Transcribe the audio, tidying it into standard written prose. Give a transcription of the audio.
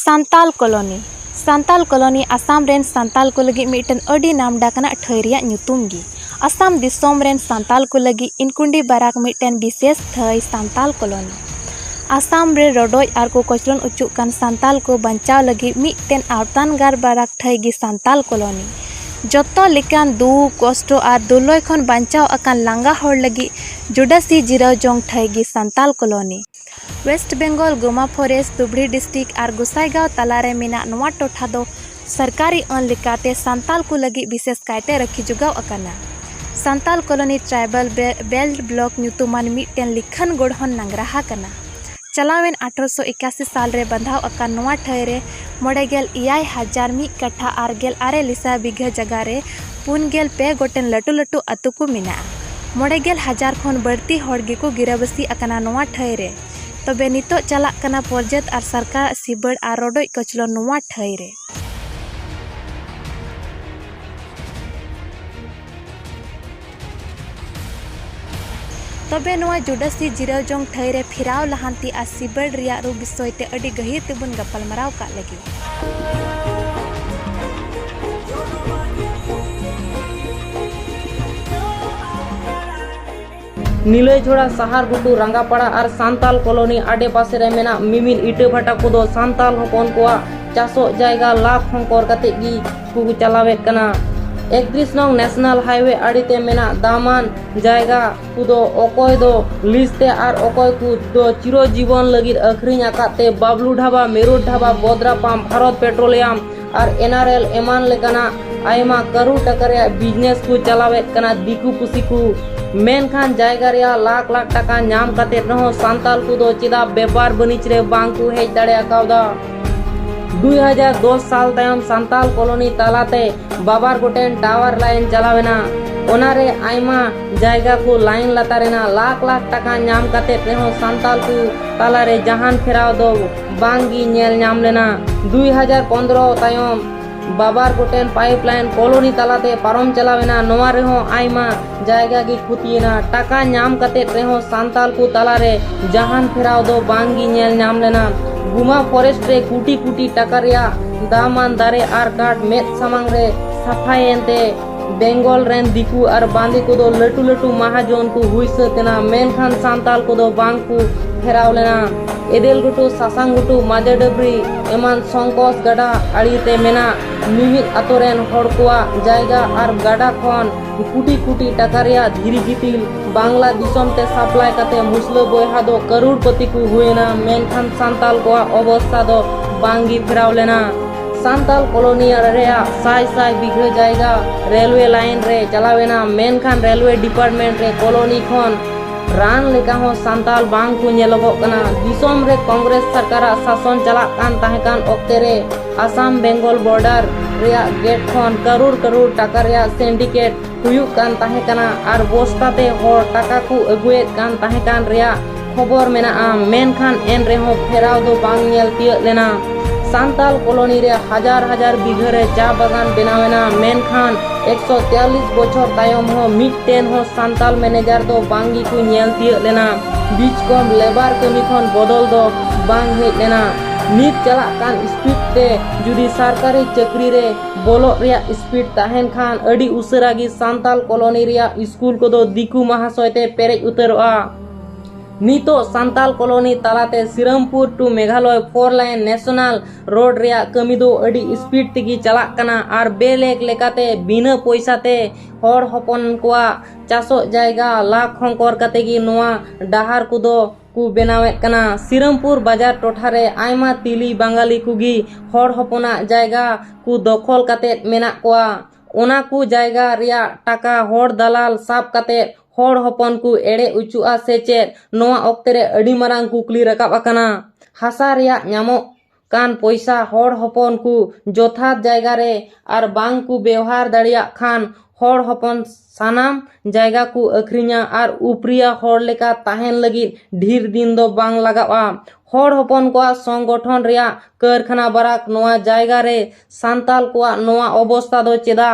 Santal colony Assam rain Santal को लगी mitten अडी नामडाकना ठई रिया ᱧᱩᱛᱩᱢ गी आसाम दिसोम रेन सांताल को लगी इनकुंडी बाराक मिटन विशेष ठई सांताल कॉलोनी आसाम रे रोडोज आर को कोचलन उचुक कान सांताल को बंचाव लगी मिटन आवतान गार बाराक ठई गी सांताल कॉलोनी जतो लेकान दुख कष्ट आर दुलय खन बंचाव अकान लांगा होड़ लगी जुडासी जिराव जोंग ठई गी सांताल कॉलोनी वेस्ट बेंगल गोमा फॉरेस्ट धुबड़ी डिस्ट्रिक्ट और गोसाईगांव तलारे मेना नवा टोठा दो सरकारी अन लेकाते सांताल को लगी विशेष कायते रखी जुगाव अकाना Santal colony tribal belt block ᱧᱩᱛᱩᱢᱟᱱ मिटन लिखन गोड़हन नंगराहा कना चलावेन 1881 साल रे बंधाव अकान नवा ठय रे 96,000 मी कट्ठा आर गेल आरे लिसा बिघा जगह रे 92 गोटेन लटू लटू अतु को मिना 96,000 खन बढ़ती हड़ गेको गिराबसी अकाना नवा ठय रे तबे नितो चला कना पर्जत और सरकार सिबड़ और रोडोज कचलो नवा ठई रे तबे नवा जुडासी जिराव जोंग ठई रे फिराव लहांती आ सिबड़ रिया रू विषय ते अडी गहीर तेबुन गपालमाराव का लगी नीलयझोड़ा शहर गुटू रंगापाड़ा और सांताल कॉलोनी आडे पासे रे मेना मिमिन इटे भाटा को दो सांताल होपन को चासो जायगा लाख हंकर कते गी को चलावे कना 31 नंग नेशनल हाईवे आड़ीते मेना दामान जायगा को दो ओकोय दो लिस्ते और ओकोय को दो चिरो जीवन लगी अखरिन आकाते बाबलू ढाबा मेरुट ढाबा बोदरा पाम भारत पेट्रोलियम और एनआरएल एमान लेकना आयमा करोड़ टका बिजनेस को चलावे कना दिकू पुसी को मेनखान जायगा रे लाख लाख टका नाम कते रहो सांताल को दो चिदा व्यापार बनिज रे बांग को हेज दाड़े आकावदा 2010 साल तायम सांताल कॉलोनी तालाते बाबार गोटेन टावर लाइन चलावेना ओनारे आयमा जायगा को लाइन लतारेना लाख लाख टका नाम कते रहो सांताल को तालारे जहान फेराव दो बांगी नेल नाम लेना 2015 तायम बाबार गोटेन पाइपलाइन कॉलोनी तालाते पारम चलावेना नोवा रेहो आयमा जायगा की खुतियना टाका नाम कते रेहो सांताल को तालारे जहान फेराव दो बांगी नेल नाम लेना गुमा फॉरेस्ट रे कुटी कुटी टाका रिया दामान दारे आर काट मेत सामांग रे सफायेंते बेंगल रेन दिकू और बांदी को दो लटू लटू महाजन को हुई सतेना मेनखान सांताल को दो बांग को फेराव लेना एदेल गुटू सासांग गुटू माजे डबरी एमान संकोस गड़ा आड़ीते मेना मिमित आतोरेन हड़कुआ जायगा और गड़ा खन कुटी कुटी टाका रिया धीरी गितिल बांग्ला दिसम ते सप्लाई कते मुसलो बोयहा दो करोड़पति को हुएना मेनखान सांताल को अवस्था दो बांगी फेराव लेना सांताल कॉलोनी रे साय साय बिघा जायगा रेलवे लाइन रे चलावेना मेनखान रेलवे डिपार्टमेंट रे कॉलोनी खन रान लेका हो सांताल बांग को नेलोगो कना दिसोम रे कांग्रेस सरकार शासन चला कान ताहेकान ओक्ते रे आसाम बेंगल बॉर्डर रिया गेट खन करोड़ करोड़ टाका रिया सिंडिकेट हुयुक कान ताहेकाना आर बोस्ताते होर टाका को अगुएत कान ताहेकान रिया खबर मेना मेनखान एन रे हो फेराव दो बांग नेल तिय लेना सांताल कॉलोनी रे हजार हजार बिघा रे चा बागान बनावेना मेनखान 143 बछर तायम हो मिटटेन हो सांताल मैनेजर दो बांगी को नेल तिय लेना बीच कम लेबर कमी खन बदल दो बांग हेज लेना नित चला कान स्पीड ते जुदी सरकारी चक्री रे बोलो रिया स्पीड ताहेन खान अडी उसरागी सांताल कॉलोनी रिया स्कूल को दो दिकू महाशयते पेरेज उतरवा नीतो सांताल कॉलोनी तालाते Sirampur to Meghalaya 4 line national road रिया कमी दो अडी स्पीड तगी चला कना आर बेलेक लेकाते बिना पैसाते हर हपन कोआ चासो जायगा लाख हंकर कतेगी नोआ डाहार कुदो को बनावे कना सिरमपुर बाजार टोठारे आयमा तिली बांगाली कुगी हर हपना जायगा को दखल कते मेना कोआ ओना को जायगा रिया टाका हर दलाल साब कते हर हपन को एड़े उचुआ सेचे नोआ ओक्ते रे अडी मारांग कुकली रकाब अकाना हासा रिया ᱧᱟᱢᱚᱜ कान पैसा हर हपन को जोथात जायगा रे आर बांग को व्यवहार दाड़िया खान हर हपन सानाम जायगा को अखरिया आर उपरिया हर लेका ताहेन लगी ढेर दिन दो बांग लगावा हर हपन को संगठन रिया कारखाना बाराक नोआ जायगा रे सांताल को नोआ अवस्था दो चेदा